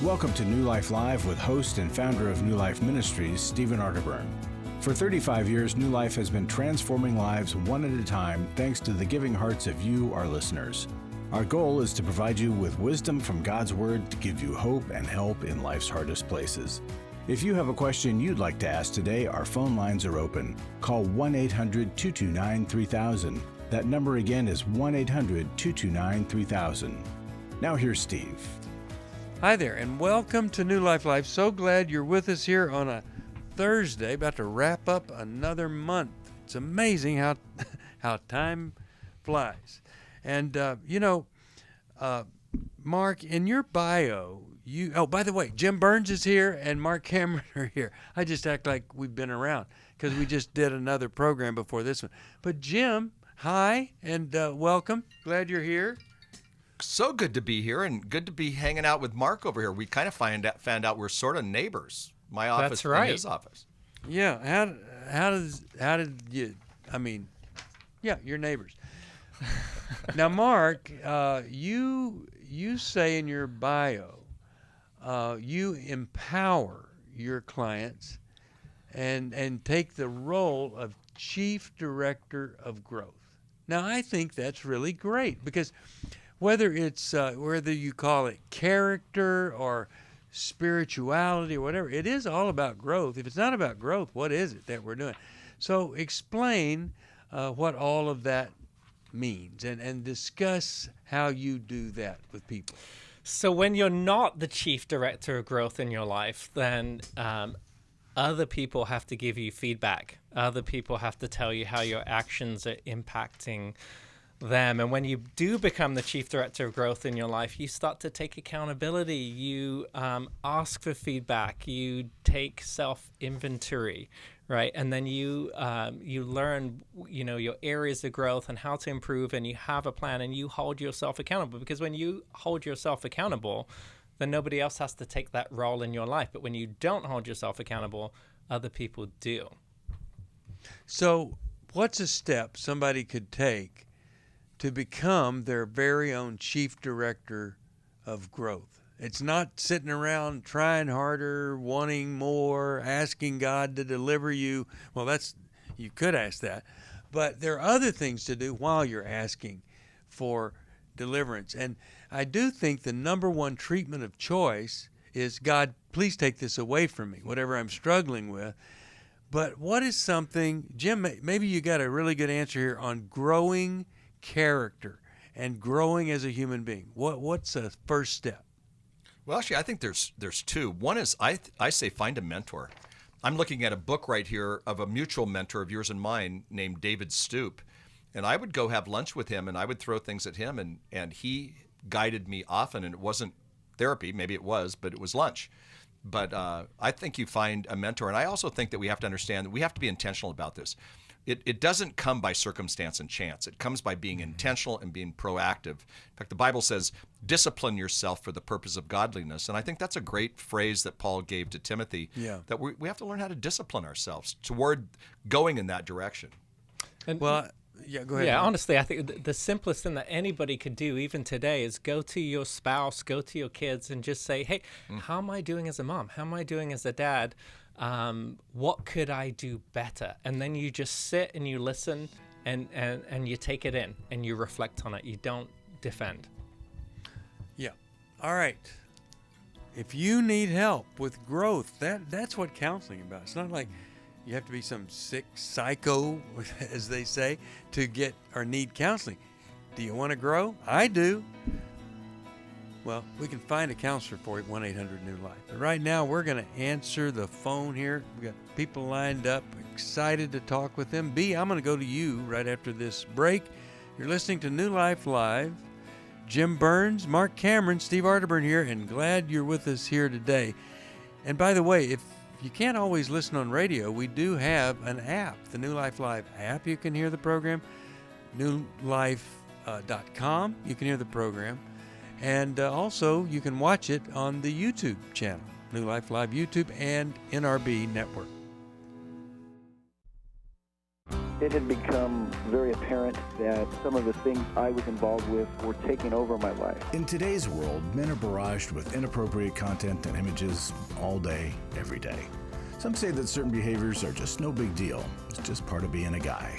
Welcome to New Life Live with host and founder of New Life Ministries, Stephen Arterburn. For 35 years, New Life has been transforming lives one at a time thanks to the giving hearts of you, our listeners. Our goal is to provide you with wisdom from God's Word to give you hope and help in life's hardest places. If you have a question you'd like to ask today, our phone lines are open. Call 1-800-229-3000. That number again is 1-800-229-3000. Now here's Steve. Hi there, and welcome to New Life Live. So glad you're with us here on a Thursday, about to wrap up another month. It's amazing how time flies. And, Mark, in your bio, by the way, Jim Burns is here and Marc Cameron are here. I just act like we've been around because we just did another program before this one. But Jim, hi, and welcome. Glad you're here. So good to be here and good to be hanging out with Mark over here. We kind of found out we're sort of neighbors. My office That's right. and his office. Yeah. How did you? I mean, yeah, you're neighbors. Now, Mark, you say in your bio, you empower your clients and take the role of Chief Director of Growth. Now, I think that's really great because whether you call it character or spirituality or whatever, it is all about growth. If it's not about growth, what is it that we're doing? So explain what all of that means and discuss how you do that with people. So when you're not the chief director of growth in your life, then other people have to give you feedback. Other people have to tell you how your actions are impacting them. And when you do become the chief director of growth in your life, you start to take accountability. You ask for feedback. You take self-inventory, right? And then you learn, your areas of growth and how to improve, and you have a plan and you hold yourself accountable. Because when you hold yourself accountable, then nobody else has to take that role in your life. But when you don't hold yourself accountable, other people do. So what's a step somebody could take to become their very own chief director of growth? It's not sitting around trying harder, wanting more, asking God to deliver you. Well, you could ask that, but there are other things to do while you're asking for deliverance. And I do think the number one treatment of choice is, God, please take this away from me, whatever I'm struggling with. But what is something, Jim, maybe you got a really good answer here on growing character and growing as a human being. What's a first step? Well, actually, I think there's two. One is I say find a mentor. I'm looking at a book right here of a mutual mentor of yours and mine named David Stoop. And I would go have lunch with him and I would throw things at him and he guided me often, and it wasn't therapy, maybe it was, but it was lunch. But I think you find a mentor. And I also think that we have to understand that we have to be intentional about this. It doesn't come by circumstance and chance. It comes by being intentional and being proactive. In fact, the Bible says, discipline yourself for the purpose of godliness. And I think that's a great phrase that Paul gave to Timothy, that we have to learn how to discipline ourselves toward going in that direction. And go ahead. Yeah, honestly, I think the simplest thing that anybody could do even today is go to your spouse, go to your kids and just say, hey, how am I doing as a mom? How am I doing as a dad? What could I do better? And then you just sit and you listen and you take it in and you reflect on it. You don't defend. Yeah. All right. If you need help with growth, that's what counseling is about. It's not like you have to be some sick psycho, as they say, to get or need counseling. Do you want to grow? I do. Well, we can find a counselor for you at 1-800-NEW-LIFE. But right now, we're going to answer the phone here. We got people lined up, excited to talk with them. B, I'm going to go to you right after this break. You're listening to New Life Live. Jim Burns, Marc Cameron, Steve Arterburn here, and glad you're with us here today. And by the way, if you can't always listen on radio, we do have an app, the New Life Live app. You can hear the program. newlife.com. You can hear the program. And also, you can watch it on the YouTube channel, New Life Live YouTube and NRB Network. it had become very apparent that some of the things I was involved with were taking over my life. In today's world, men are barraged with inappropriate content and images all day, every day. Some say that certain behaviors are just no big deal. It's just part of being a guy.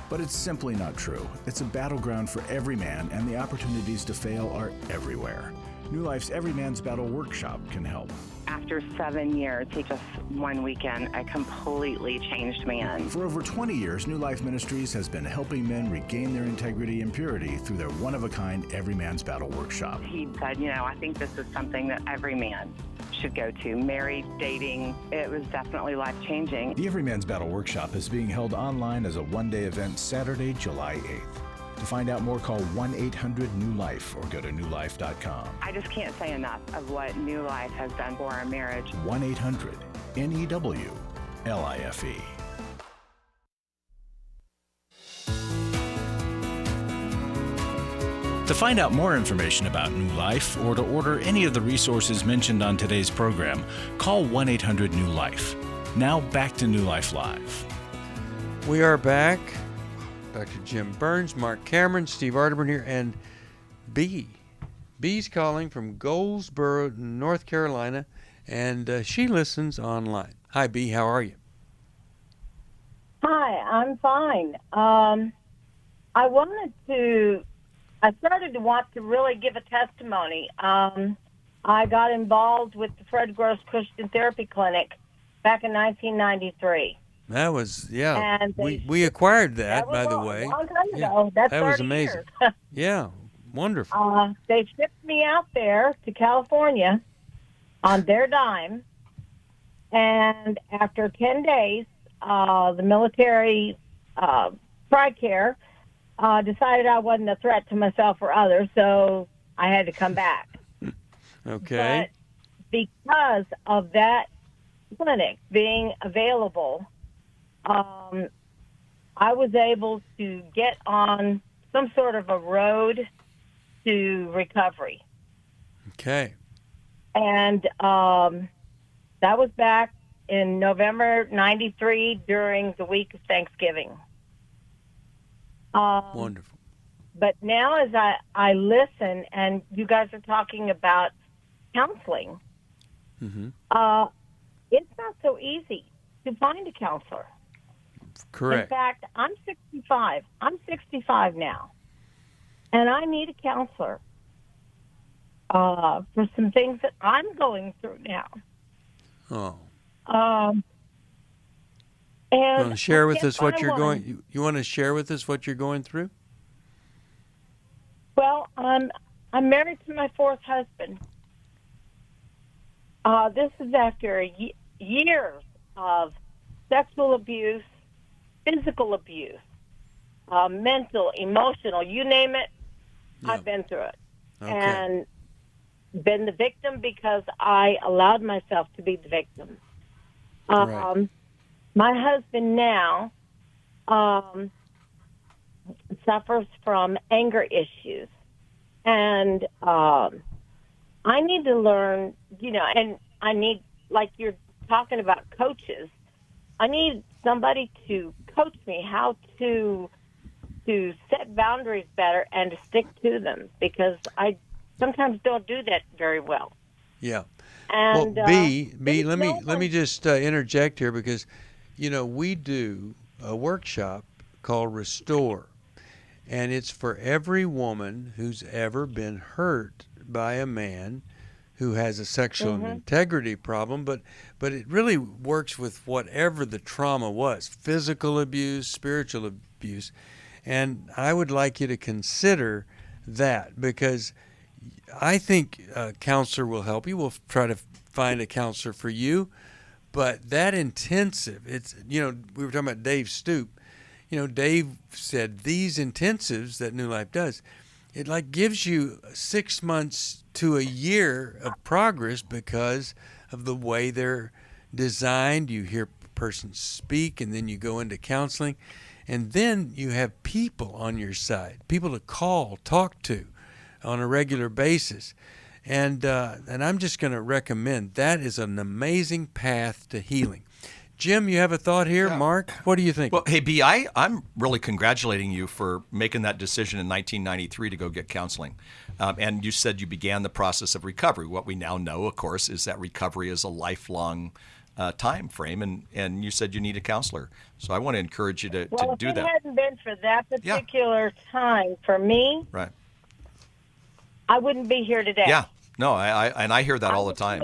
But it's simply not true. It's a battleground for every man, and the opportunities to fail are everywhere. New Life's Every Man's Battle workshop can help. After 7 years, just one weekend, a completely changed man. For over 20 years, New Life Ministries has been helping men regain their integrity and purity through their one-of-a-kind Every Man's Battle workshop. He said, I think this is something that every man should go to. Married, dating, it was definitely life-changing. The Every Man's Battle workshop is being held online as a one-day event Saturday, July 8th. To find out more, call 1-800-NEW-LIFE or go to newlife.com. I just can't say enough of what New Life has done for our marriage. 1-800-NEW-LIFE. To find out more information about New Life or to order any of the resources mentioned on today's program, call 1-800-NEW-LIFE. Now back to New Life Live. We are back. Dr. Jim Burns, Marc Cameron, Steve Arterburn here, and B. B's calling from Goldsboro, North Carolina, and she listens online. Hi, B. How are you? Hi, I'm fine. I started to want to really give a testimony. I got involved with the Fred Gross Christian Therapy Clinic back in 1993. That was, yeah. And we acquired that by the way. A long time ago. That's that was amazing. Years. Yeah, wonderful. They shipped me out there to California on their dime, and after 10 days, the military TRICARE decided I wasn't a threat to myself or others, so I had to come back. Okay. But because of that clinic being available, I was able to get on some sort of a road to recovery. Okay. And that was back in November '93 during the week of Thanksgiving. Wonderful. But now as I listen, and you guys are talking about counseling, Mm-hmm. It's not so easy to find a counselor. Correct. In fact, I'm 65. I'm 65 now, and I need a counselor for some things that I'm going through now. Oh. And You want to share with us what you're going? going? You want to share with us what you're going through? Well, I'm married to my fourth husband. This is after years of sexual abuse, physical abuse, mental, emotional, you name it, Yeah. I've been through it. Okay. And been the victim because I allowed myself to be the victim. Right. My husband now suffers from anger issues. And I need to learn, and I need, like you're talking about coaches, I need somebody to coach me how to set boundaries better and to stick to them, because I sometimes don't do that very well. Yeah. And Well, B, let me just interject here, because we do a workshop called Restore, and it's for every woman who's ever been hurt by a man who has a sexual integrity problem, but it really works with whatever the trauma was, physical abuse, spiritual abuse. And I would like you to consider that, because I think a counselor will help you. We'll try to find a counselor for you. But that intensive, it's, we were talking about Dave Stoop. Dave said these intensives that New Life does, it like gives you 6 months to a year of progress because of the way they're designed. You hear a person speak, and then you go into counseling, and then you have people on your side, people to call, talk to on a regular basis. And I'm just going to recommend that is an amazing path to healing. Jim, you have a thought here? Mark, what do you think? Well, hey, B, I'm really congratulating you for making that decision in 1993 to go get counseling. And you said you began the process of recovery. What we now know, of course, is that recovery is a lifelong time frame, and you said you need a counselor. So I want to encourage you to do that. If it hadn't been for that particular time for me, right, I wouldn't be here today. Yeah. No, I hear that all the time.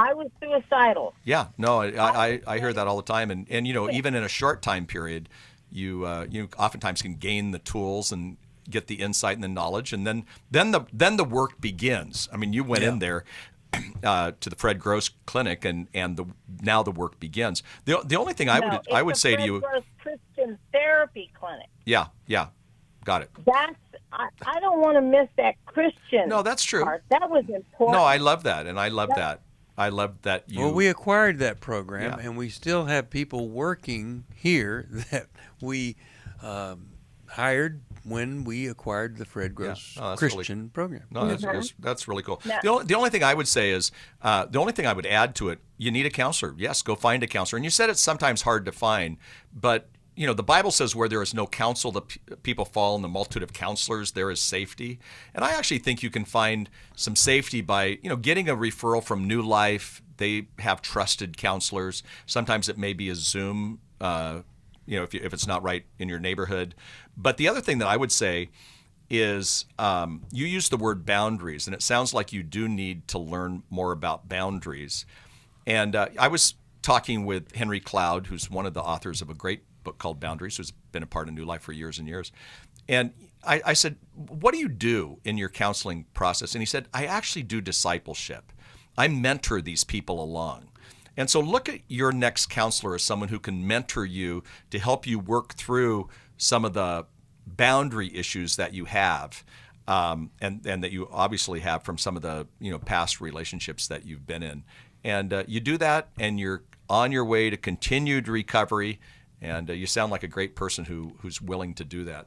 I was suicidal. Yeah, no, I hear that all the time, and even in a short time period, you oftentimes can gain the tools and get the insight and the knowledge, and then the work begins. I mean, you went in there to the Fred Gross Clinic, and now the work begins. The only thing I would say to you, Fred Gross Christian Therapy Clinic. Yeah, got it. I don't want to miss that Christian. No, that's true. Part. That was important. No, I love that, and I love that. I love that you. Well, we acquired that program, and we still have people working here that we hired when we acquired the Fred Gross Christian program. No, that's really cool. No. The only thing I would say is, the only thing I would add to it, you need a counselor. Yes, go find a counselor. And you said it's sometimes hard to find, but the Bible says where there is no counsel, the people fall. In the multitude of counselors, there is safety. And I actually think you can find some safety by, getting a referral from New Life. They have trusted counselors. Sometimes it may be a Zoom, if it's not right in your neighborhood. But the other thing that I would say is you use the word boundaries, and it sounds like you do need to learn more about boundaries. And I was talking with Henry Cloud, who's one of the authors of a great book called Boundaries, who's been a part of New Life for years and years. And I said, what do you do in your counseling process? And he said, I actually do discipleship. I mentor these people along. And so look at your next counselor as someone who can mentor you to help you work through some of the boundary issues that you have, and that you obviously have from some of the past relationships that you've been in. And you do that, and you're on your way to continued recovery. And you sound like a great person who's willing to do that.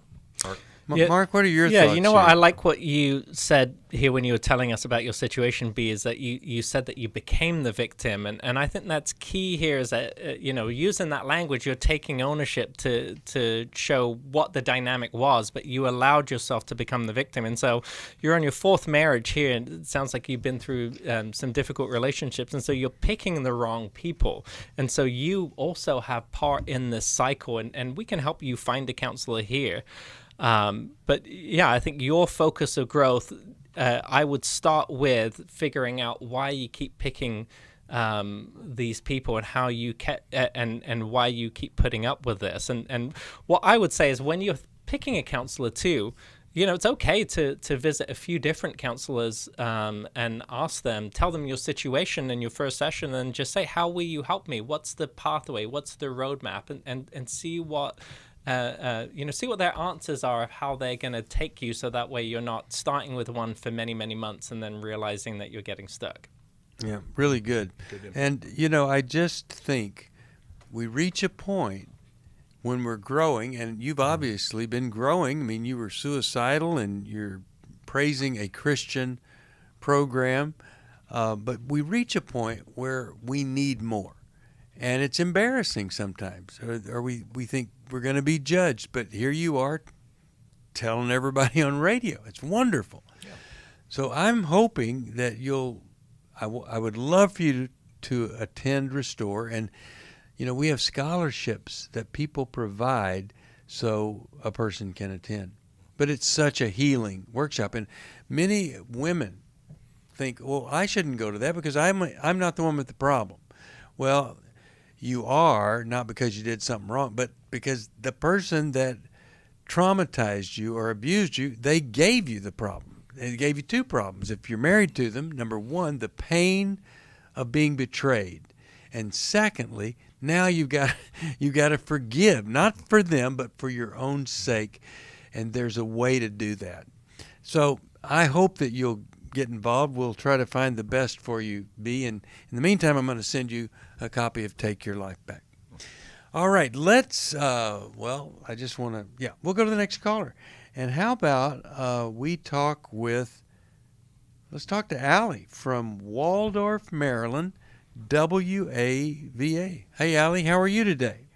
Mark, what are your thoughts? Yeah, you know what? I like what you said here when you were telling us about your situation, B, is that you said that you became the victim. And I think that's key here is that, using that language, you're taking ownership to show what the dynamic was, but you allowed yourself to become the victim. And so you're on your fourth marriage here, and it sounds like you've been through some difficult relationships. And so you're picking the wrong people. And so you also have part in this cycle, and we can help you find a counselor here. But yeah, I think your focus of growth, I would start with figuring out why you keep picking these people and how you and why you keep putting up with this. And what I would say is when you're picking a counselor too, it's okay to visit a few different counselors and ask them, tell them your situation in your first session, and just say, how will you help me? What's the pathway? What's the roadmap? And see what see what their answers are of how they're going to take you, so that way you're not starting with one for many, many months and then realizing that you're getting stuck. Yeah, really good. And, I just think we reach a point when we're growing, and you've obviously been growing. I mean, you were suicidal and you're praising a Christian program, but we reach a point where we need more. And it's embarrassing sometimes, or we think we're going to be judged. But here you are telling everybody on radio. It's wonderful. Yeah. So I'm hoping that I would love for you to attend Restore. And, we have scholarships that people provide so a person can attend. But it's such a healing workshop. And many women think, well, I shouldn't go to that because I'm not the one with the problem. Well, you are, not because you did something wrong, but because the person that traumatized you or abused you, they gave you the problem. They gave you two problems. If you're married to them, number one, the pain of being betrayed. And secondly, now you've got to forgive, not for them, but for your own sake. And there's a way to do that. So I hope that you'll get involved. We'll try to find the best for you, B. And in the meantime, I'm going to send you a copy of Take Your Life Back. All right, let's, we'll go to the next caller. And how about let's talk to Allie from Waldorf, Maryland. WAVA. Hey, Allie, how are you today?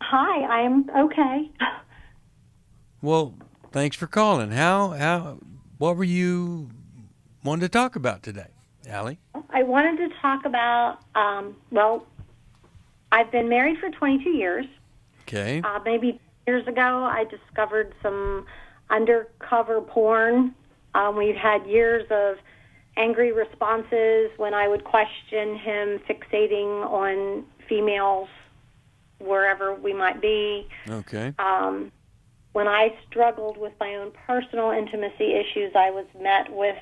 Hi, I am okay. Well, thanks for calling. What were you wanting to talk about today, Allie? I wanted to talk about, I've been married for 22 years. Okay. Maybe years ago, I discovered some undercover porn. We've had years of angry responses when I would question him fixating on females wherever we might be. Okay. When I struggled with my own personal intimacy issues, I was met with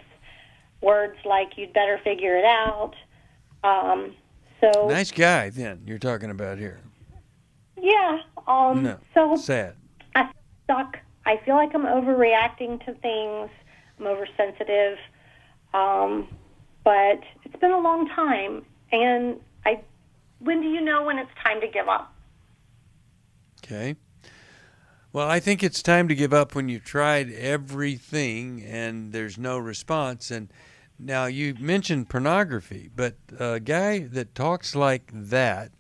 words like, you'd better figure it out. Nice guy, then, you're talking about here. Yeah. No, so sad. I feel stuck. I feel like I'm overreacting to things. I'm oversensitive. But it's been a long time. And when do you know when it's time to give up? Okay. Well, I think it's time to give up when you've tried everything and there's no response. And now you mentioned pornography, but a guy that talks like that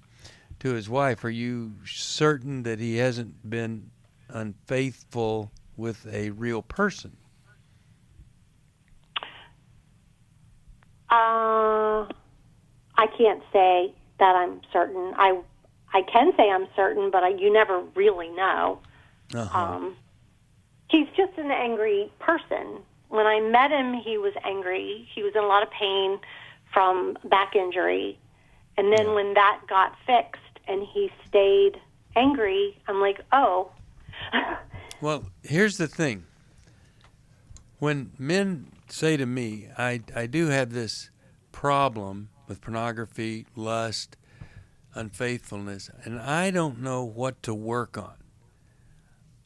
to his wife, are you certain that he hasn't been unfaithful with a real person? I can't say that I'm certain. I can say I'm certain, but you never really know. Uh-huh. He's just an angry person. When I met him, he was angry. He was in a lot of pain from back injury. And then when that got fixed and he stayed angry, I'm like, oh. Well, here's the thing. When men say to me, I do have this problem with pornography, lust, unfaithfulness, and I don't know what to work on.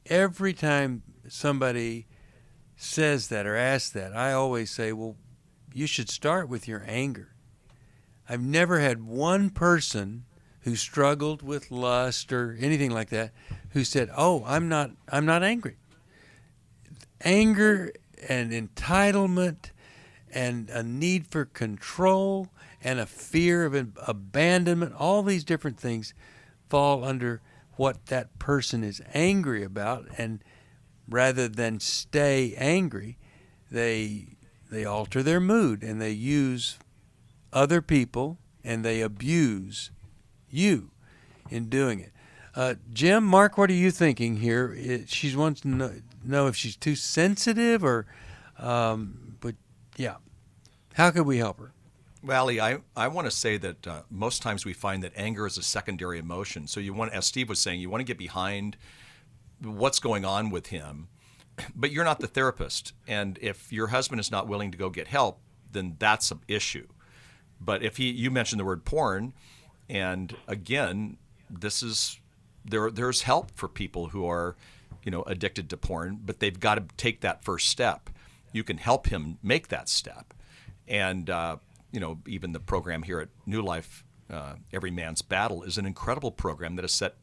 Every time somebody says that or asks that, I always say, well, you should start with your anger. I've never had one person who struggled with lust or anything like that who said, oh, I'm not angry. Anger and entitlement and a need for control and a fear of abandonment, all these different things fall under what that person is angry about, and rather than stay angry, they alter their mood and they use other people and they abuse you in doing it. Jim, Mark, what are you thinking here? She wants to know if she's too sensitive or, but yeah. How could we help her? Well, Allie, I want to say that most times we find that anger is a secondary emotion. So you want, as Steve was saying, you want to get behind what's going on with him, but you're not the therapist. And if your husband is not willing to go get help, then that's an issue. But if you mentioned the word porn, and again, there's help for people who are, addicted to porn, but they've got to take that first step. You can help him make that step. And, even the program here at New Life, Every Man's Battle, is an incredible program that has set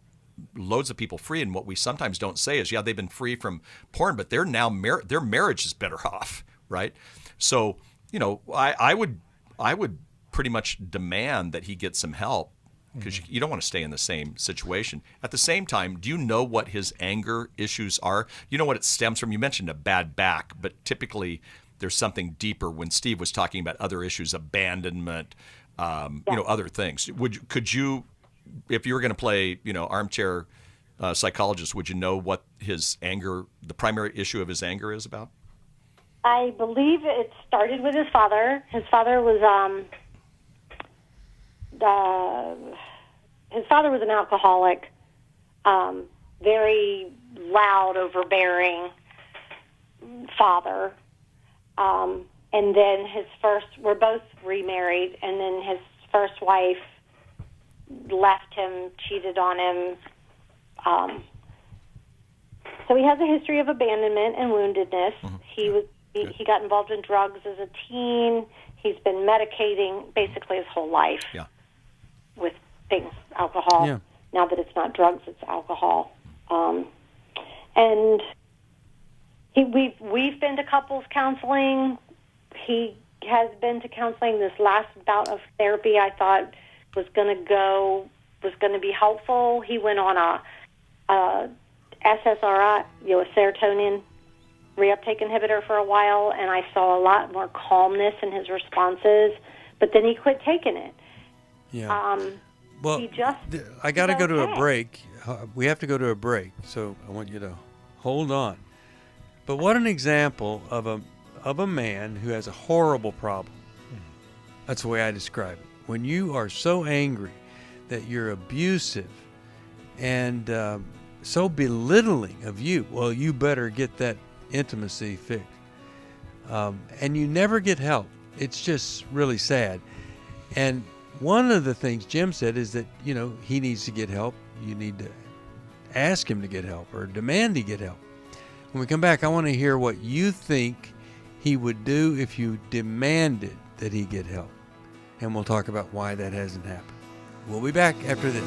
loads of people free. And what we sometimes don't say is, they've been free from porn, but they're now their marriage is better off, right? So, I would pretty much demand that he get some help, because you don't want to stay in the same situation. At the same time, do you know what his anger issues are? You know what it stems from? You mentioned a bad back, but typically there's something deeper when Steve was talking about other issues, abandonment, other things. Could you, if you were going to play, armchair psychologist, would you know what his anger, the primary issue of his anger is about? I believe it started with his father. His father was an alcoholic, very loud, overbearing father. And then we're both remarried, and then his first wife left him, cheated on him. So he has a history of abandonment and woundedness. Mm-hmm. He got involved in drugs as a teen. He's been medicating basically his whole life with things, alcohol. Yeah. Now that it's not drugs, it's alcohol. And we've been to couples counseling. He has been to counseling. This last bout of therapy I thought was going to be helpful. He went on a SSRI, a serotonin reuptake inhibitor for a while, and I saw a lot more calmness in his responses, but then he quit taking it. Yeah. Well, I got to go to a break. We have to go to a break, so I want you to hold on. But what an example of a man who has a horrible problem. That's the way I describe it. When you are so angry that you're abusive and so belittling of you, well, you better get that intimacy fixed. And you never get help. It's just really sad. And one of the things Jim said is that, he needs to get help. You need to ask him to get help or demand he get help. When we come back, I want to hear what you think he would do if you demanded that he get help. And we'll talk about why that hasn't happened. We'll be back after this.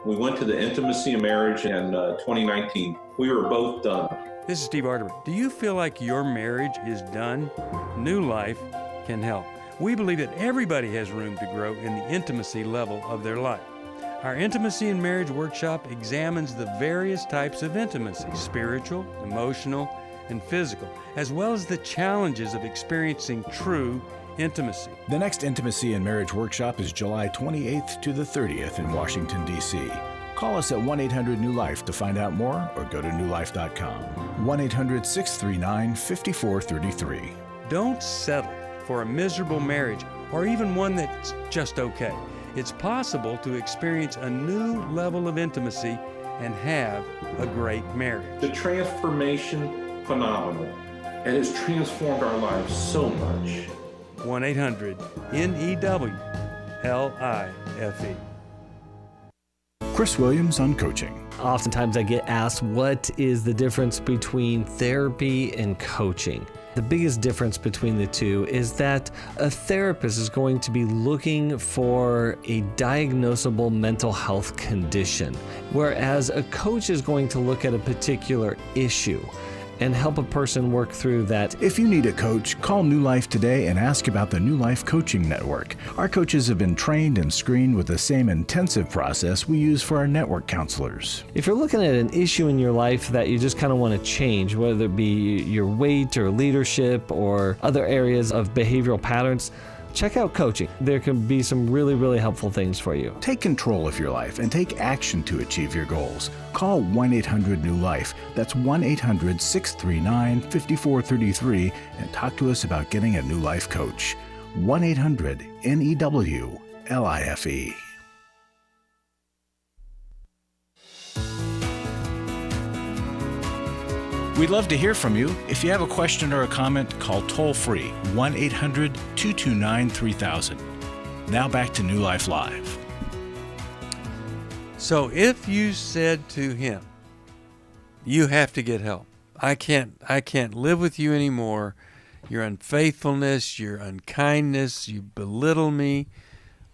We went to the Intimacy and Marriage in 2019. We were both done. This is Steve Arterburn. Do you feel like your marriage is done? New Life can help. We believe that everybody has room to grow in the intimacy level of their life. Our Intimacy and Marriage Workshop examines the various types of intimacy, spiritual, emotional, and physical, as well as the challenges of experiencing true intimacy. The next Intimacy and Marriage Workshop is July 28th to the 30th in Washington, D.C. Call us at 1-800-NEW-LIFE to find out more or go to newlife.com. 1-800-639-5433. Don't settle for a miserable marriage or even one that's just okay. It's possible to experience a new level of intimacy and have a great marriage. The transformation, phenomenal. It has transformed our lives so much. 1-800-NEW-LIFE. Chris Williams on coaching. Oftentimes I get asked, what is the difference between therapy and coaching? The biggest difference between the two is that a therapist is going to be looking for a diagnosable mental health condition, whereas a coach is going to look at a particular issue and help a person work through that. If you need a coach, call New Life today and ask about the New Life Coaching Network. Our coaches have been trained and screened with the same intensive process we use for our network counselors. If you're looking at an issue in your life that you just kind of want to change, whether it be your weight or leadership or other areas of behavioral patterns, check out coaching. There can be some really, really helpful things for you. Take control of your life and take action to achieve your goals. Call 1-800-NEW-LIFE. That's 1-800-639-5433 and talk to us about getting a New Life coach. 1-800-NEW-LIFE. We'd love to hear from you. If you have a question or a comment, call toll-free 1-800-229-3000. Now back to New Life Live. So if you said to him, you have to get help. I can't live with you anymore. Your unfaithfulness, your unkindness, you belittle me.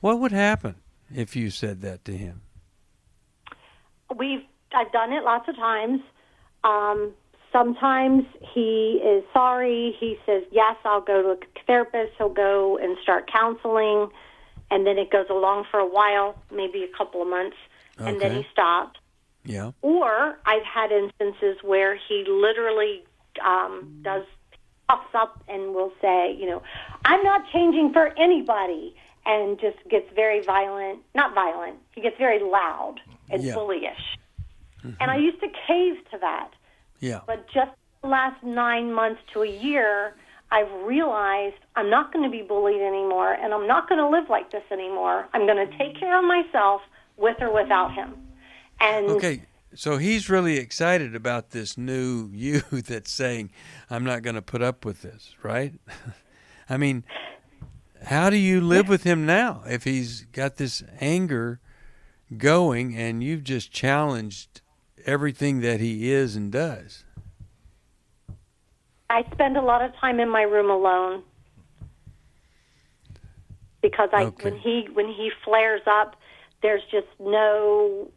What would happen if you said that to him? I've done it lots of times. Sometimes he is sorry. He says, yes, I'll go to a therapist. He'll go and start counseling. And then it goes along for a while, maybe a couple of months, and then he stops. Yeah. Or I've had instances where he literally pops up and will say, I'm not changing for anybody, and just gets very violent. Not violent. He gets very loud and bullyish. Mm-hmm. And I used to cave to that. Yeah. But just the last 9 months to a year, I've realized I'm not going to be bullied anymore, and I'm not going to live like this anymore. I'm going to take care of myself with or without him. And okay, so he's really excited about this new you that's saying, I'm not going to put up with this, right? I mean, how do you live with him now if he's got this anger going and you've just challenged everything that he is and does? I spend a lot of time in my room alone because when he flares up, there's no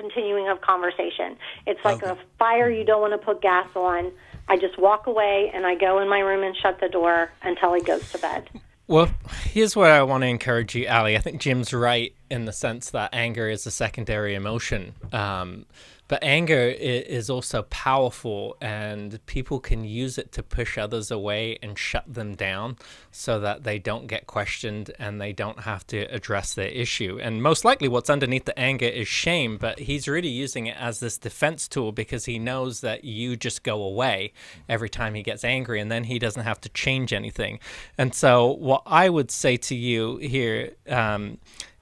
continuing of conversation. It's like a fire you don't want to put gas on. I just walk away and I go in my room and shut the door until he goes to bed. Well, here's where I want to encourage you, Ali. I think Jim's right in the sense that anger is a secondary emotion. But anger is also powerful, and people can use it to push others away and shut them down so that they don't get questioned and they don't have to address their issue. And most likely what's underneath the anger is shame, but he's really using it as this defense tool because he knows that you just go away every time he gets angry, and then he doesn't have to change anything. And so what I would say to you here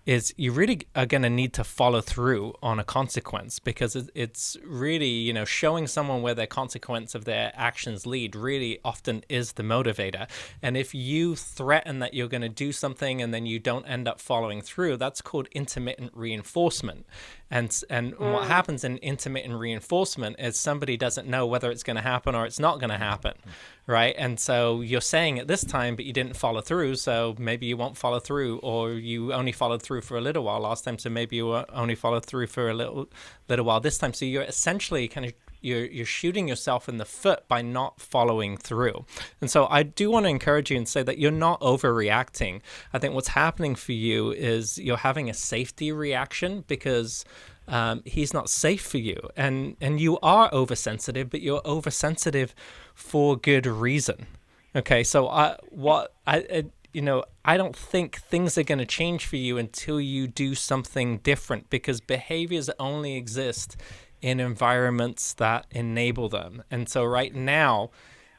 is you really are going to need to follow through on a consequence, because it's really, showing someone where their consequence of their actions lead really often is the motivator. And if you threaten that you're going to do something and then you don't end up following through, that's called intermittent reinforcement. And what happens in intermittent reinforcement is somebody doesn't know whether it's going to happen or it's not going to happen, right? And so you're saying it this time, but you didn't follow through, so maybe you won't follow through, or you only followed through for a little while last time, so maybe you only followed through for a little while this time. So you're essentially kind of you're shooting yourself in the foot by not following through. And so I do want to encourage you and say that you're not overreacting. I think what's happening for you is you're having a safety reaction because he's not safe for you. And you are oversensitive, but you're oversensitive for good reason. Okay, so I don't think things are going to change for you until you do something different, because behaviors only exist in environments that enable them. And so right now,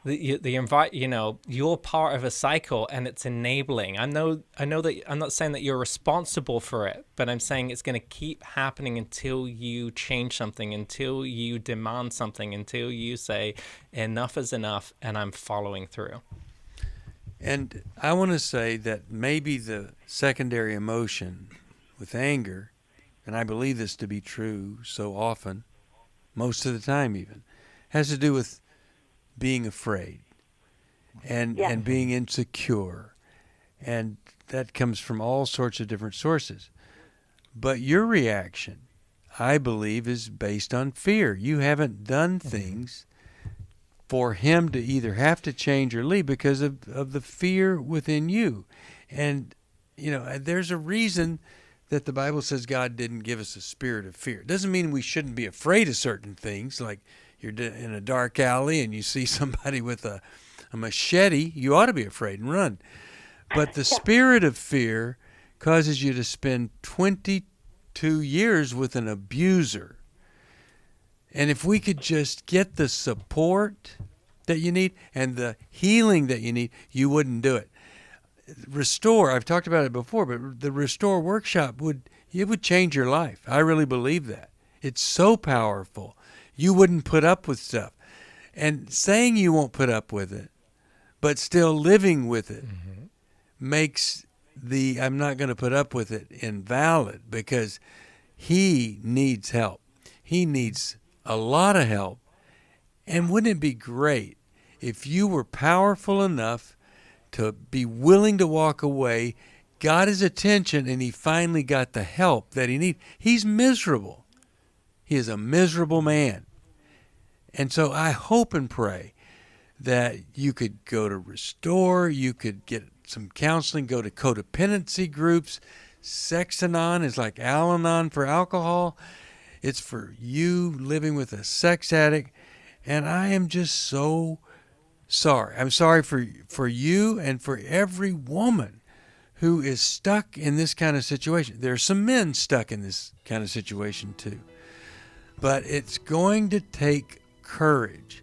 you're part of a cycle and it's enabling. I know that I'm not saying that you're responsible for it, but I'm saying it's going to keep happening until you change something, until you demand something, until you say enough is enough and I'm following through. And I want to say that maybe the secondary emotion with anger, and I believe this to be true so often, most of the time even, has to do with being afraid and being insecure. And that comes from all sorts of different sources. But your reaction, I believe, is based on fear. You haven't done things for him to either have to change or leave because of the fear within you. And, there's a reason that the Bible says God didn't give us a spirit of fear. It doesn't mean we shouldn't be afraid of certain things, like you're in a dark alley and you see somebody with a machete, you ought to be afraid and run. But the spirit of fear causes you to spend 22 years with an abuser. And if we could just get the support that you need and the healing that you need, you wouldn't do it. Restore, I've talked about it before, but the Restore workshop would change your life. I really believe that. It's so powerful. You wouldn't put up with stuff. And saying you won't put up with it, but still living with it, makes the I'm not going to put up with it invalid, because he needs help. He needs a lot of help. And wouldn't it be great if you were powerful enough to be willing to walk away, got his attention, and he finally got the help that he needed? He's miserable. He is a miserable man. And so I hope and pray that you could go to Restore, you could get some counseling, go to codependency groups. Sex-Anon is like Al-Anon for alcohol. It's for you living with a sex addict. And I am just so sorry. I'm sorry for you and for every woman who is stuck in this kind of situation. There are some men stuck in this kind of situation too. But it's going to take courage.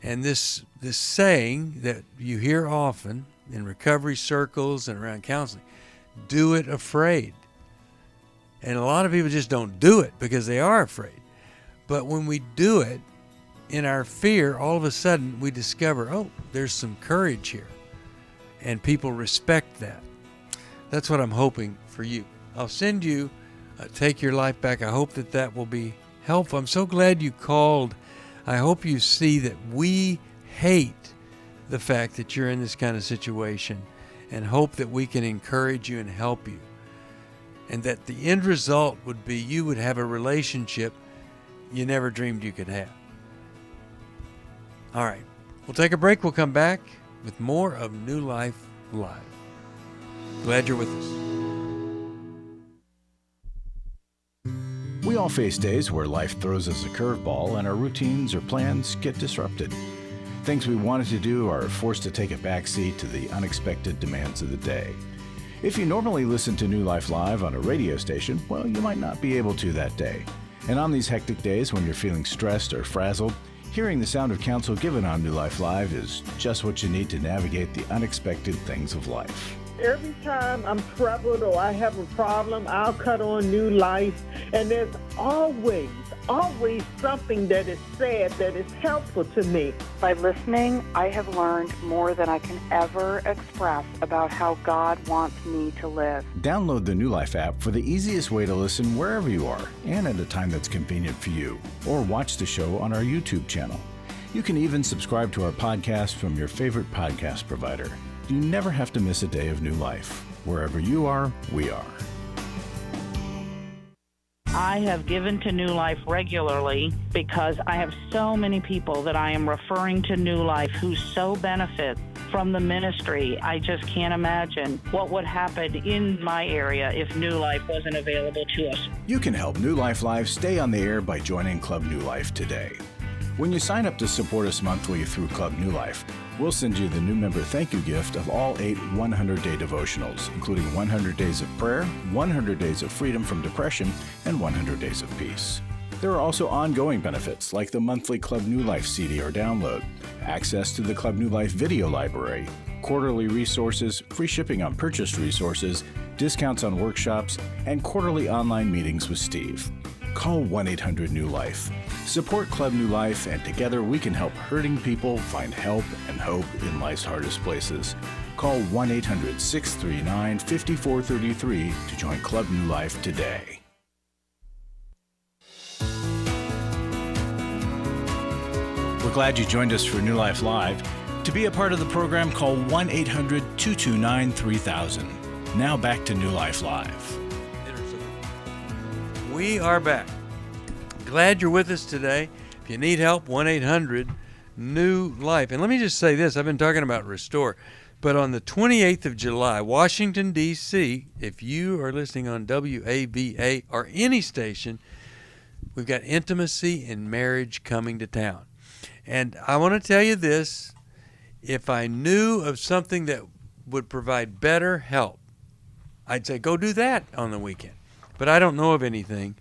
And this saying that you hear often in recovery circles and around counseling, do it afraid. And a lot of people just don't do it because they are afraid. But when we do it in our fear, all of a sudden we discover, oh, there's some courage here. And people respect that. That's what I'm hoping for you. I'll send you Take Your Life Back. I hope that will be helpful. I'm so glad you called. I hope you see that we hate the fact that you're in this kind of situation, and hope that we can encourage you and help you. and that the end result would be you would have a relationship you never dreamed you could have. All right, we'll take a break. We'll come back with more of New Life Live. Glad you're with us. We all face days where life throws us a curveball and our routines or plans get disrupted. Things we wanted to do are forced to take a backseat to the unexpected demands of the day. If you normally listen to New Life Live on a radio station, well, you might not be able to that day. And on these hectic days when you're feeling stressed or frazzled, hearing the sound of counsel given on New Life Live is just what you need to navigate the unexpected things of life. Every time I'm troubled or I have a problem, I'll cut on New Life, and there's always something that is said that is helpful to me. By listening, I have learned more than I can ever express about how God wants me to live. Download the New Life app for the easiest way to listen wherever you are and at a time that's convenient for you, or watch the show on our YouTube channel. You can even subscribe to our podcast from your favorite podcast provider. You never have to miss a day of New Life. Wherever you are, we are. I have given to New Life regularly because I have so many people that I am referring to New Life who so benefit from the ministry. I just can't imagine what would happen in my area if New Life wasn't available to us. You can help New Life Live stay on the air by joining Club New Life today. When you sign up to support us monthly through Club New Life, we'll send you the new member thank you gift of all 8 100-day devotionals, including 100 Days of Prayer, 100 Days of Freedom from Depression, and 100 Days of Peace. There are also ongoing benefits like the monthly Club New Life CD or download, access to the Club New Life video library, quarterly resources, free shipping on purchased resources, discounts on workshops, and quarterly online meetings with Steve. Call 1-800-NEW-LIFE. Support Club New Life, and together we can help hurting people find help and hope in life's hardest places. Call 1-800-639-5433 to join Club New Life today. We're glad you joined us for New Life Live. To be a part of the program, call 1-800-229-3000. Now back to New Life Live. We are back. Glad you're with us today. If you need help, 1-800-NEW-LIFE. And let me just say this. I've been talking about Restore. But on the 28th of July, Washington, D.C., if you are listening on WAVA or any station, we've got Intimacy in Marriage coming to town. And I want to tell you this. If I knew of something that would provide better help, I'd say go do that on the weekend. But I don't know of anything.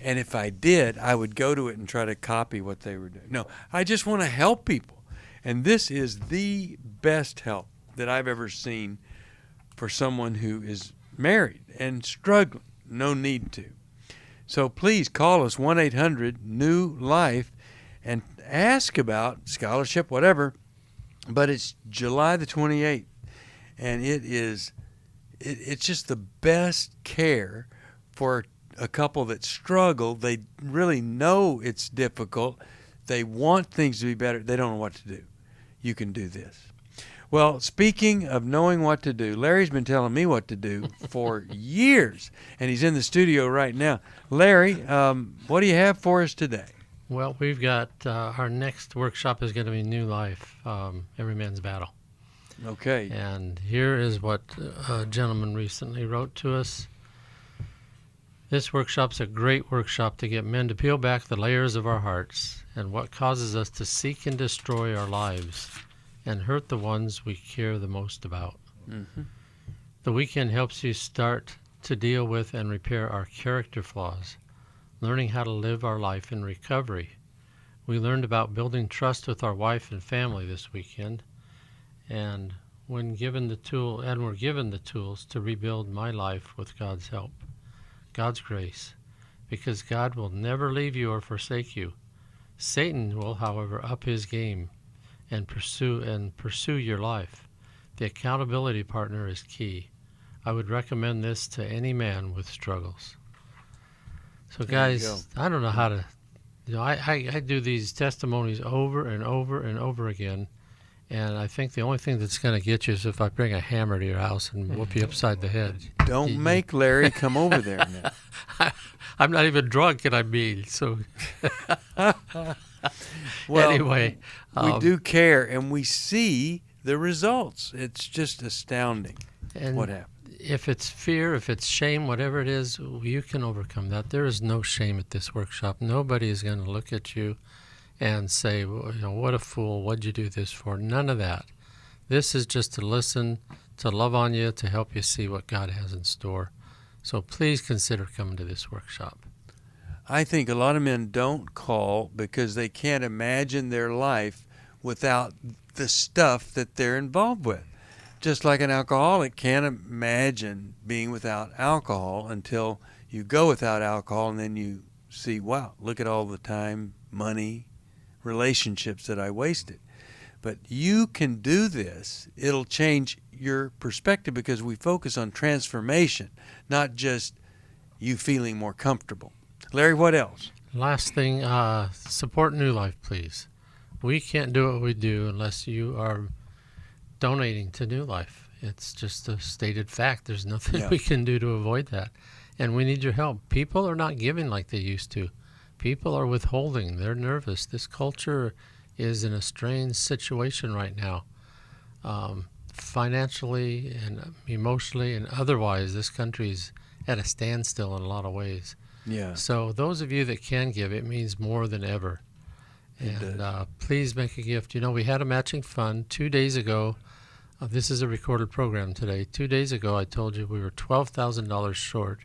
And if I did, I would go to it and try to copy what they were doing. No, I just want to help people. And this is the best help that I've ever seen for someone who is married and struggling. No need to. So please call us, 1-800-NEW-LIFE, and ask about scholarship, whatever. But it's July the 28th. And it's just the best care for a couple that struggle. They really know it's difficult. They want things to be better. They don't know what to do. You can do this. Well, speaking of knowing what to do, Larry's been telling me what to do for years, and he's in the studio right now. Larry, what do you have for us today? Well, we've got our next workshop is going to be New Life, Every Man's Battle. Okay. And here is what a gentleman recently wrote to us. This workshop's a great workshop to get men to peel back the layers of our hearts and what causes us to seek and destroy our lives and hurt the ones we care the most about. Mm-hmm. The weekend helps you start to deal with and repair our character flaws, learning how to live our life in recovery. We learned about building trust with our wife and family this weekend, and we're given the tools to rebuild my life with God's help. God's grace, because God will never leave you or forsake you. Satan will, however, up his game and pursue your life. The accountability partner is key. I would recommend this to any man with struggles. So guys, I don't know how to, I do these testimonies over and over and over again, And I think the only thing that's going to get you is if I bring a hammer to your house and whoop you upside the head. Don't make Larry come over there now. I'm not even drunk, and I'm mean. So, well, anyway, we do care, and we see the results. It's just astounding what happened. If it's fear, if it's shame, whatever it is, you can overcome that. There is no shame at this workshop. Nobody is going to look at you and say, well, what a fool, what'd you do this for? None of that. This is just to listen, to love on you, to help you see what God has in store. So please consider coming to this workshop. I think a lot of men don't call because they can't imagine their life without the stuff that they're involved with. Just like an alcoholic can't imagine being without alcohol until you go without alcohol, and then you see, wow, look at all the time, money, relationships that I wasted. But you can do this. It'll change your perspective because we focus on transformation, not just you feeling more comfortable. Larry, what else? Last thing, support New Life, please. We can't do what we do unless you are donating to New Life. It's just a stated fact. There's nothing we can do to avoid that. And we need your help. People are not giving like they used to. People are withholding. They're nervous. This culture is in a strange situation right now. Financially and emotionally and otherwise, this country's at a standstill in a lot of ways. Yeah. So those of you that can give, it means more than ever. And please make a gift. We had a matching fund 2 days ago. This is a recorded program today. 2 days ago, I told you we were $12,000 short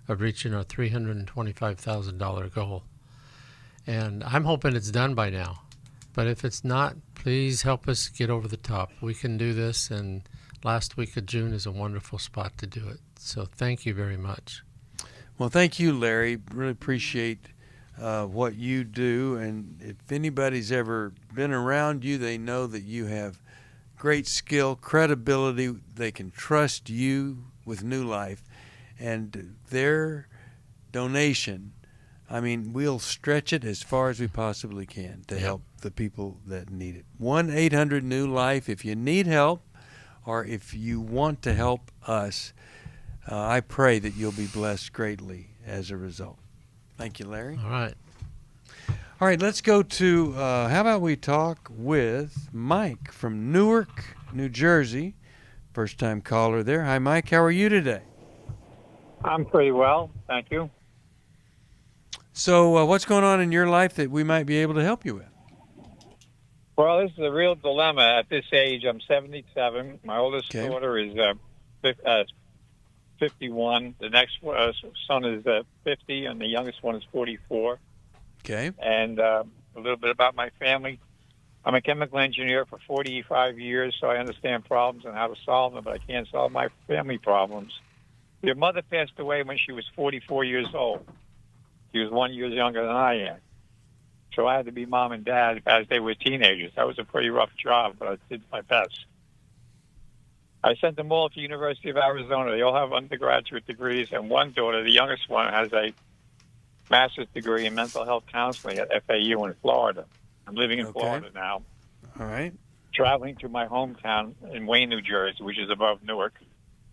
of reaching our $325,000 goal. And I'm hoping it's done by now. But if it's not, please help us get over the top. We can do this, and last week of June is a wonderful spot to do it. So thank you very much. Well, thank you, Larry. Really appreciate what you do. And if anybody's ever been around you, they know that you have great skill, credibility. They can trust you with New Life. And their donation, we'll stretch it as far as we possibly can to help the people that need it. 1-800-NEW-LIFE. If you need help or if you want to help us, I pray that you'll be blessed greatly as a result. Thank you, Larry. All right. All right, let's go to, how about we talk with Mike from Newark, New Jersey. First-time caller there. Hi, Mike. How are you today? I'm pretty well, thank you. So what's going on in your life that we might be able to help you with? Well, this is a real dilemma. At this age, I'm 77. My oldest daughter is 51. The next son is 50, and the youngest one is 44. Okay. And a little bit about my family. I'm a chemical engineer for 45 years, so I understand problems and how to solve them, but I can't solve my family problems. Your mother passed away when she was 44 years old. She was 1 year younger than I am. So I had to be mom and dad as they were teenagers. That was a pretty rough job, but I did my best. I sent them all to University of Arizona. They all have undergraduate degrees, and one daughter, the youngest one, has a master's degree in mental health counseling at FAU in Florida. I'm living in Florida now. All right. Traveling to my hometown in Wayne, New Jersey, which is above Newark.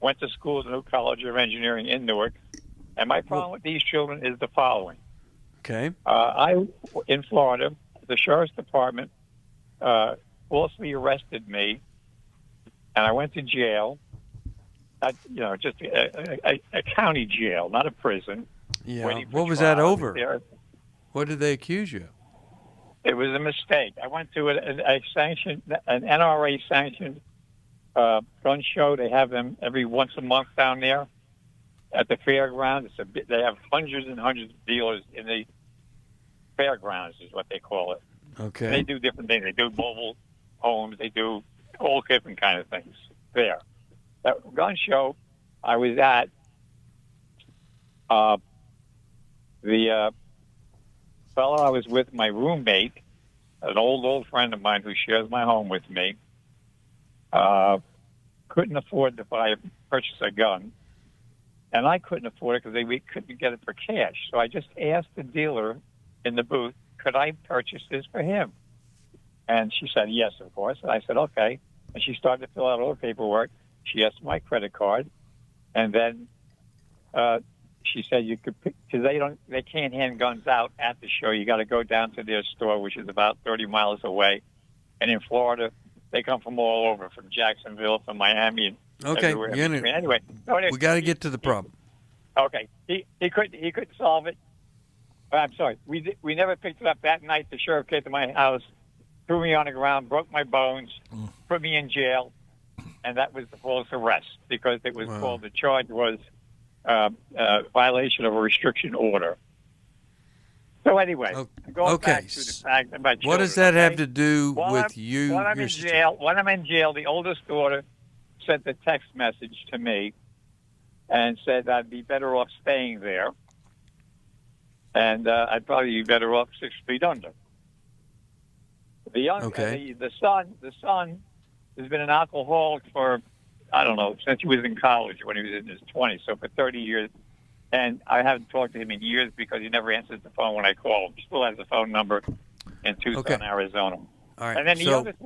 Went to school at the New College of Engineering in Newark. And my problem with these children is the following. Okay. In Florida, the sheriff's department falsely arrested me, and I went to jail. Just a county jail, not a prison. Yeah. What was that over? What did they accuse you of? It was a mistake. I went to an NRA sanctioned gun show. They have them every once a month down there at the fairgrounds. They have hundreds and hundreds of dealers in the fairgrounds, is what they call it. Okay. They do different things. They do mobile homes. They do all different kind of things there. That gun show I was at, the fellow I was with, my roommate, an old friend of mine who shares my home with me, couldn't afford to purchase a gun. And I couldn't afford it because we couldn't get it for cash. So I just asked the dealer in the booth, could I purchase this for him? And she said, yes, of course. And I said, okay. And she started to fill out all the paperwork. She asked my credit card. And then she said you could pick, because they can't hand guns out at the show. You got to go down to their store, which is about 30 miles away. And in Florida, they come from all over, from Jacksonville, from Miami, and everywhere. Anyway, we got to get to the problem. Okay, he couldn't solve it. I'm sorry, we never picked it up that night. The sheriff came to my house, threw me on the ground, broke my bones, put me in jail, and that was the false arrest because it was called. The charge was violation of a restriction order. So anyway, going back to the fact about children, what does that have to do with you? When I'm in jail, the oldest daughter sent a text message to me and said I'd be better off staying there, and I'd probably be better off 6 feet under. The son has been an alcoholic for, I don't know, since he was in college when he was in his 20s, so for 30 years. And I haven't talked to him in years because he never answers the phone when I call him. He still has a phone number in Tucson, Arizona. All right. And then the youngest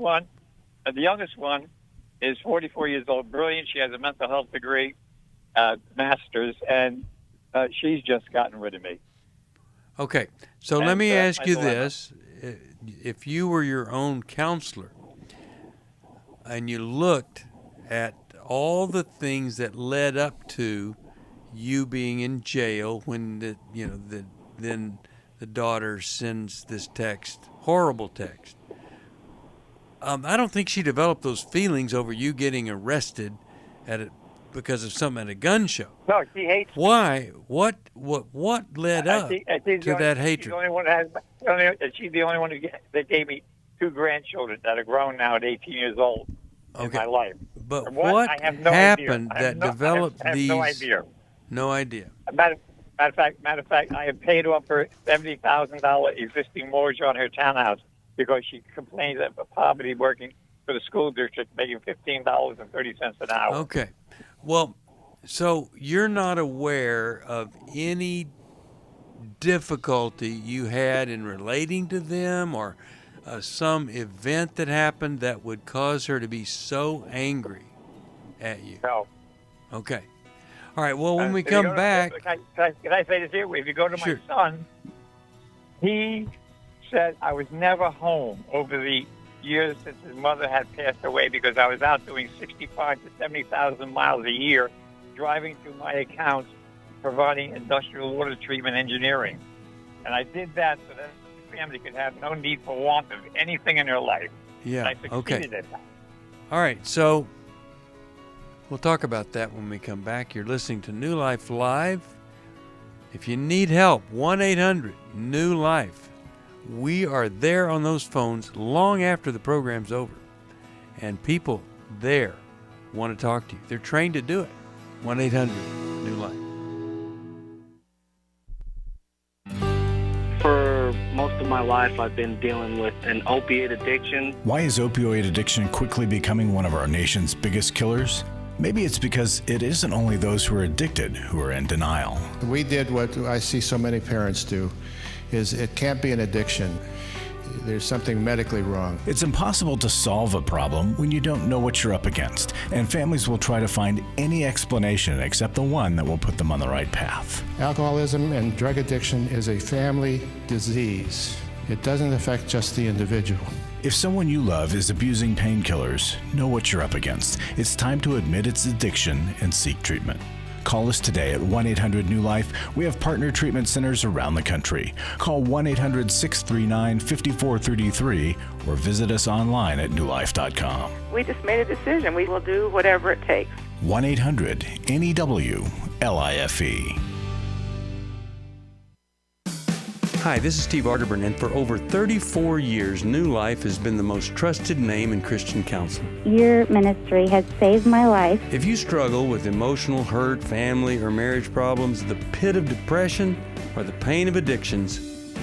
one is 44 years old, brilliant. She has a mental health degree, master's, and she's just gotten rid of me. Okay. So let me ask you this. If you were your own counselor and you looked at all the things that led up to you being in jail when then the daughter sends this text, horrible text. I don't think she developed those feelings over you getting arrested because of something at a gun show. No, she hates. Why? What led up to that hatred? She's the only one that gave me 2 grandchildren that are grown now at 18 years old in my life. But what happened that developed these? No idea. No idea. Matter of fact, I have paid off her $70,000 existing mortgage on her townhouse because she complained of poverty working for the school district, making $15.30 an hour. Okay. Well, so you're not aware of any difficulty you had in relating to them or some event that happened that would cause her to be so angry at you? No. Okay. All right, well, when we come back... Can I say this here? If you go to my son, he said I was never home over the years since his mother had passed away because I was out doing 65 to 70,000 miles a year, driving through my accounts, providing industrial water treatment engineering. And I did that so that the family could have no need for want of anything in their life. Yeah, and I succeeded at that. All right, so... we'll talk about that when we come back. You're listening to New Life Live. If you need help, 1-800-NEW-LIFE. We are there on those phones long after the program's over. And people there want to talk to you. They're trained to do it. 1-800-NEW-LIFE. For most of my life, I've been dealing with an opiate addiction. Why is opioid addiction quickly becoming one of our nation's biggest killers? Maybe it's because it isn't only those who are addicted who are in denial. We did what I see so many parents do, is it can't be an addiction. There's something medically wrong. It's impossible to solve a problem when you don't know what you're up against, and families will try to find any explanation except the one that will put them on the right path. Alcoholism and drug addiction is a family disease. It doesn't affect just the individual. If someone you love is abusing painkillers, know what you're up against. It's time to admit its addiction and seek treatment. Call us today at 1-800-NEW-LIFE. We have partner treatment centers around the country. Call 1-800-639-5433 or visit us online at newlife.com. We just made a decision. We will do whatever it takes. 1-800-NEW-LIFE. Hi, this is Steve Arterburn, and for over 34 years, New Life has been the most trusted name in Christian counseling. Your ministry has saved my life. If you struggle with emotional hurt, family, or marriage problems, the pit of depression, or the pain of addictions,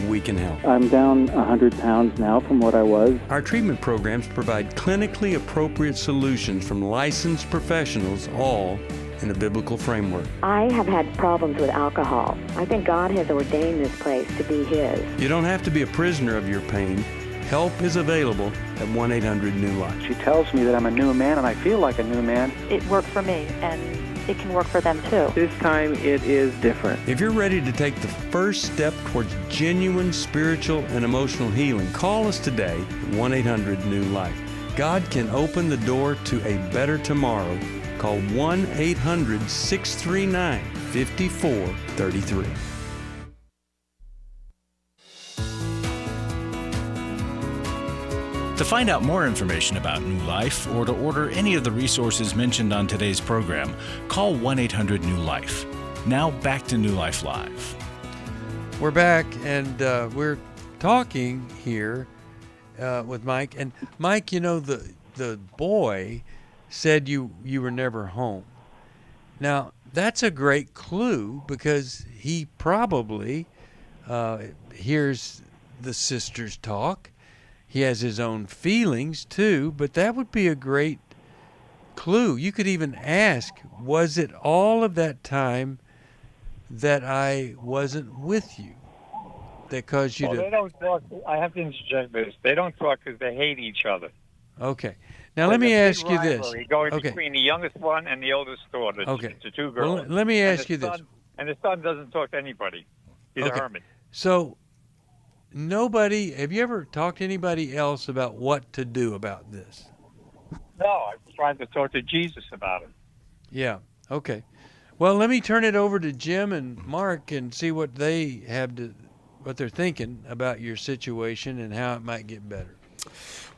we can help. I'm down 100 pounds now from what I was. Our treatment programs provide clinically appropriate solutions from licensed professionals, all in a biblical framework. I have had problems with alcohol. I think God has ordained this place to be His. You don't have to be a prisoner of your pain. Help is available at 1-800-NEW-LIFE. She tells me that I'm a new man, and I feel like a new man. It worked for me, and it can work for them too. This time it is different. If you're ready to take the first step towards genuine spiritual and emotional healing, call us today at 1-800-NEW-LIFE. God can open the door to a better tomorrow. Call 1-800-639-5433. To find out more information about New Life or to order any of the resources mentioned on today's program, call 1-800-NEW-LIFE. Now back to New Life Live. We're back, and we're talking here with Mike. And Mike, you know, the boy said you were never home. Now, that's a great clue because he probably hears the sisters talk. He has his own feelings too, but that would be a great clue. You could even ask, was it all of that time that I wasn't with you that caused you to... They don't talk. I have to interject this. They don't talk because they hate each other. Okay. Now let me ask you this. Going Okay. between the youngest one and the oldest daughter. Okay. The two girls. Well, let me ask you this. And the son doesn't talk to anybody. He's a Okay. hermit. So, have you ever talked to anybody else about what to do about this? No, I tried to talk to Jesus about it. Yeah. Okay. Well, let me turn it over to Jim and Mark and see what they what they're thinking about your situation and how it might get better.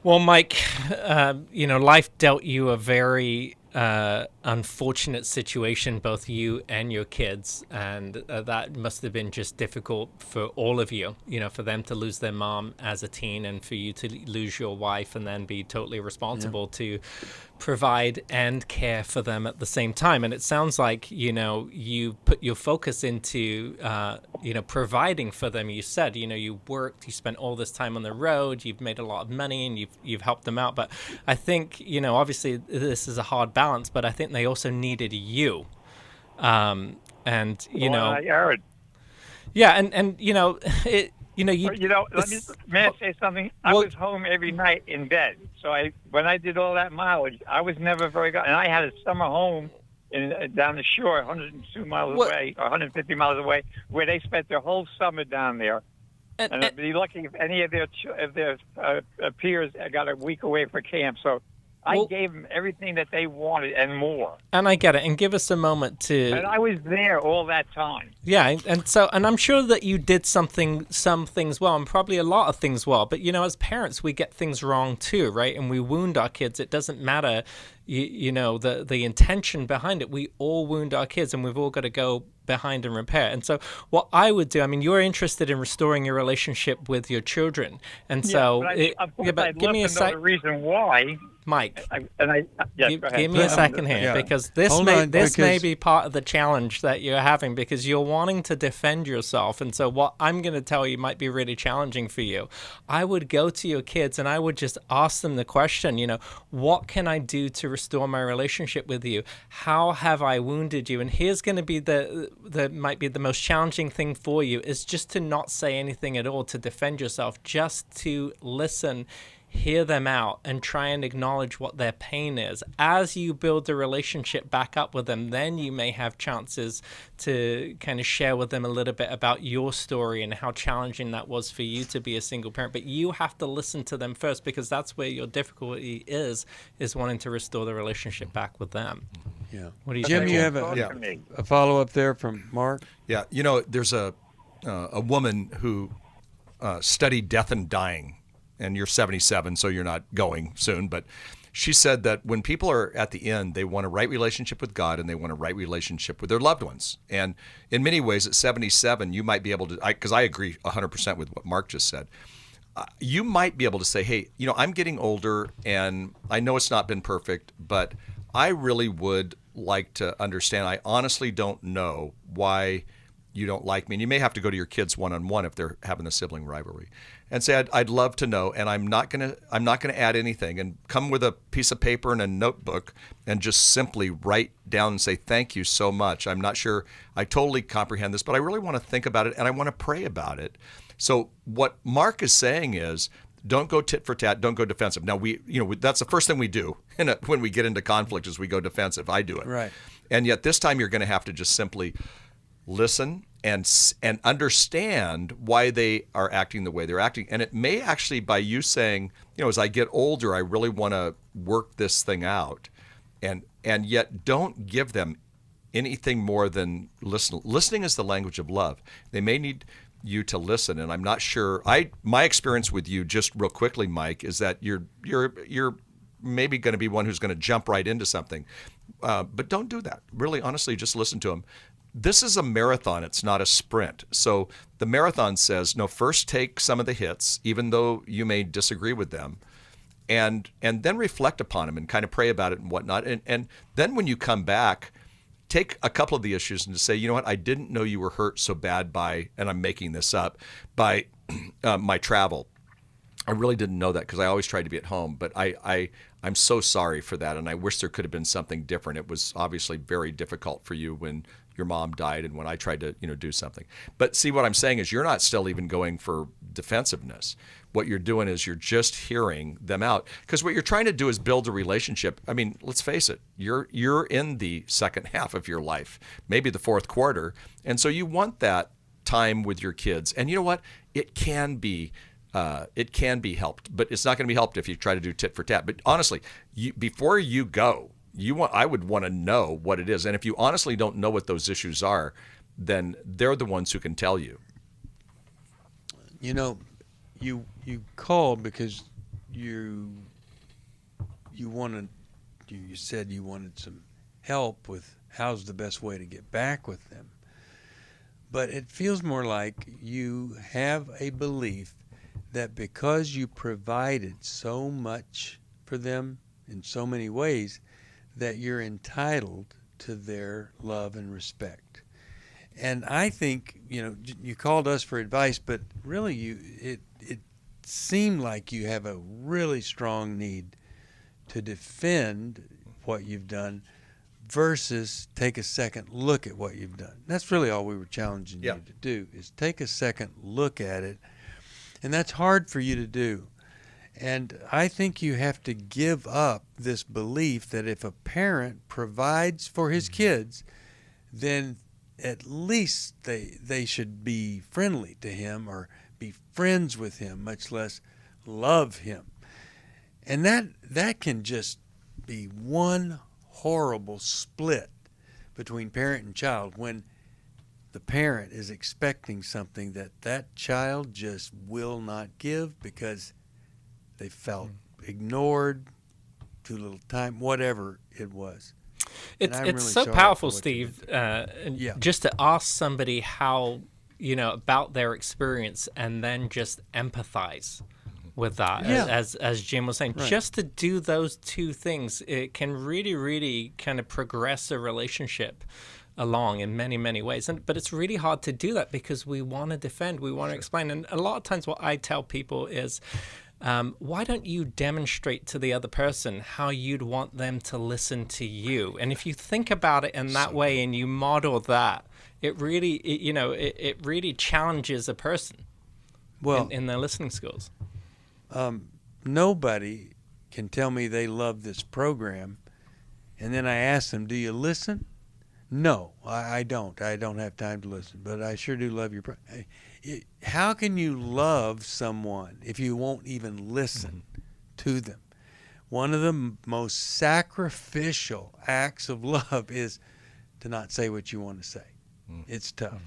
Well, Mike, life dealt you a very unfortunate situation, both you and your kids, and that must have been just difficult for all of you, for them to lose their mom as a teen and for you to lose your wife and then be totally responsible to provide and care for them at the same time. And it sounds like, you put your focus into, providing for them. You said, you worked, you spent all this time on the road, you've made a lot of money and you've helped them out. But I think, obviously this is a hard balance, but I think they also needed you. Yeah, and may I say something? I was home every night in bed. So when I did all that mileage, I was never very good. And I had a summer home down the shore, 102 miles away, or 150 miles away, where they spent their whole summer down there. And I'd be lucky if any of their peers got a week away for camp. So I gave them everything that they wanted and more. And I get it. And give us a moment to... And I was there all that time. Yeah, and I'm sure that you did some things well, and probably a lot of things well. But, as parents, we get things wrong too, right? And we wound our kids. It doesn't matter, the intention behind it. We all wound our kids, and we've all got to go behind and repair. And so what I would do, you're interested in restoring your relationship with your children. And so... but give me a second. The reason why... Mike, give me a second here, because this may be part of the challenge that you're having, because you're wanting to defend yourself. And so what I'm going to tell you might be really challenging for you. I would go to your kids and I would just ask them the question, what can I do to restore my relationship with you? How have I wounded you? And here's going to be might be the most challenging thing for you, is just to not say anything at all to defend yourself, just to listen, hear them out, and try and acknowledge what their pain is. As you build the relationship back up with them, then you may have chances to kind of share with them a little bit about your story and how challenging that was for you to be a single parent. But you have to listen to them first, because that's where your difficulty is wanting to restore the relationship back with them. Yeah. What do you Jim, think? you have a follow-up there from Mark? Yeah. There's a woman who studied death and dying, and you're 77, so you're not going soon, but she said that when people are at the end, they want a right relationship with God and they want a right relationship with their loved ones. And in many ways, at 77, you might be able to, because I agree 100% with what Mark just said, you might be able to say, hey, I'm getting older and I know it's not been perfect, but I really would like to understand. I honestly don't know why you don't like me. And you may have to go to your kids one-on-one if they're having a sibling rivalry, and say, I'd love to know, and I'm not gonna add anything, and come with a piece of paper and a notebook and just simply write down and say, thank you so much. I'm not sure I totally comprehend this, but I really want to think about it and I want to pray about it. So what Mark is saying is Don't go tit for tat. Don't go defensive. Now that's the first thing we do when we get into conflict is we go defensive. I do it. Right. And yet this time you're going to have to just simply listen and understand why they are acting the way they're acting. And it may actually, by you saying, as I get older, I really want to work this thing out, and yet don't give them anything more than listen. Listening is the language of love. They may need you to listen, and I'm not sure. My experience with you, just real quickly, Mike, is that you're maybe going to be one who's going to jump right into something, but don't do that. Really, honestly, just listen to them. This is a marathon. It's not a sprint. So the marathon says, no, first take some of the hits, even though you may disagree with them, and then reflect upon them and kind of pray about it and whatnot. And then when you come back, take a couple of the issues and just say, you know what, I didn't know you were hurt so bad by, and I'm making this up, by my travel. I really didn't know that because I always tried to be at home, but I'm so sorry for that, and I wish there could have been something different. It was obviously very difficult for you when your mom died and when I tried to, do something. But see, what I'm saying is you're not still even going for defensiveness. What you're doing is you're just hearing them out, because what you're trying to do is build a relationship. I mean, let's face it, you're in the second half of your life, maybe the fourth quarter, and so you want that time with your kids. And you know what? It can be helped, but it's not going to be helped if you try to do tit for tat. But honestly, before you go, I would want to know what it is. And if you honestly don't know what those issues are, then they're the ones who can tell you. You called because you said you wanted some help with how's the best way to get back with them. But it feels more like you have a belief that because you provided so much for them in so many ways, that you're entitled to their love and respect. And I think, you called us for advice, but really it seemed like you have a really strong need to defend what you've done versus take a second look at what you've done. That's really all we were challenging you to do, is take a second look at it. And that's hard for you to do. And I think you have to give up this belief that if a parent provides for his kids, then at least they should be friendly to him or be friends with him, much less love him. And that can just be one horrible split between parent and child when the parent is expecting something that child just will not give because they felt ignored, too little time, whatever it was. It's really so powerful, Steve, just to ask somebody how, about their experience and then just empathize with that. As Jim was saying, just to do those two things, it can really, really kind of progress a relationship along in many, many ways. But it's really hard to do that because we want to defend, we want to explain. And a lot of times what I tell people is, why don't you demonstrate to the other person how you'd want them to listen to you? And if you think about it in that way and you model that, it really, it really challenges a person in their listening skills. Nobody can tell me they love this program, and then I ask them, do you listen? No, I don't. I don't have time to listen, but I sure do love your program. How can you love someone if you won't even listen to them? One of the most sacrificial acts of love is to not say what you want to say. It's tough.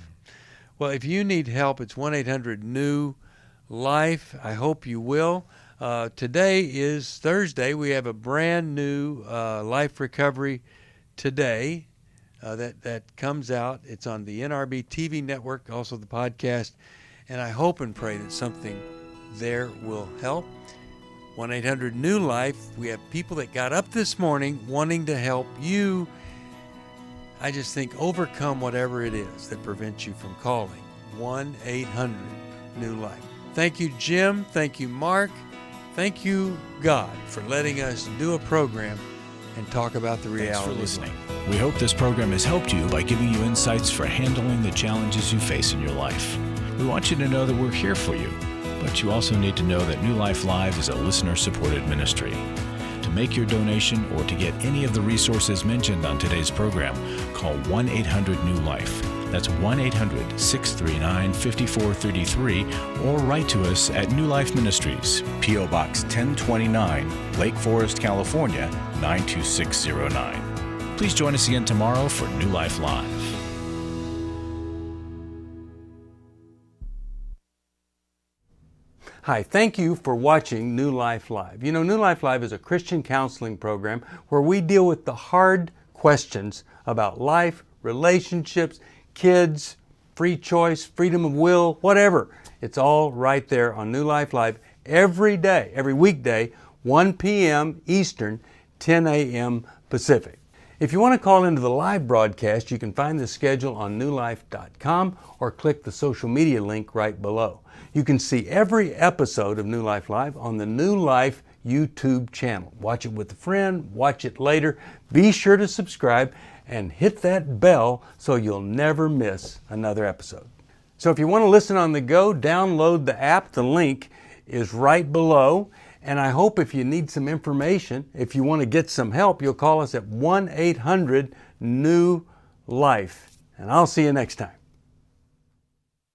Well, if you need help, it's 1-800-NEW-LIFE. I hope you will. Today is Thursday. We have a brand new Life Recovery Today that comes out. It's on the NRB TV network, also the podcast. And I hope and pray that something there will help. 1-800-NEW-LIFE. We have people that got up this morning wanting to help you. I just think overcome whatever it is that prevents you from calling 1-800-NEW-LIFE. Thank you, Jim. Thank you, Mark. Thank you, God, for letting us do a program and talk about the reality. Thanks for listening. We hope this program has helped you by giving you insights for handling the challenges you face in your life. We want you to know that we're here for you. But you also need to know that New Life Live is a listener-supported ministry. To make your donation or to get any of the resources mentioned on today's program, call 1-800-NEW-LIFE. That's 1-800-639-5433, or write to us at New Life Ministries, P.O. Box 1029, Lake Forest, California, 92609. Please join us again tomorrow for New Life Live. Hi, thank you for watching New Life Live. You know, New Life Live is a Christian counseling program where we deal with the hard questions about life, relationships, kids, free choice, freedom of will, whatever. It's all right there on New Life Live every day, every weekday, 1 p.m. Eastern, 10 a.m. Pacific. If you want to call into the live broadcast, you can find the schedule on newlife.com or click the social media link right below. You can see every episode of New Life Live on the New Life YouTube channel. Watch it with a friend, watch it later. Be sure to subscribe and hit that bell so you'll never miss another episode. So if you want to listen on the go, download the app. The link is right below. And I hope if you need some information, if you want to get some help, you'll call us at 1-800-NEW-LIFE. And I'll see you next time.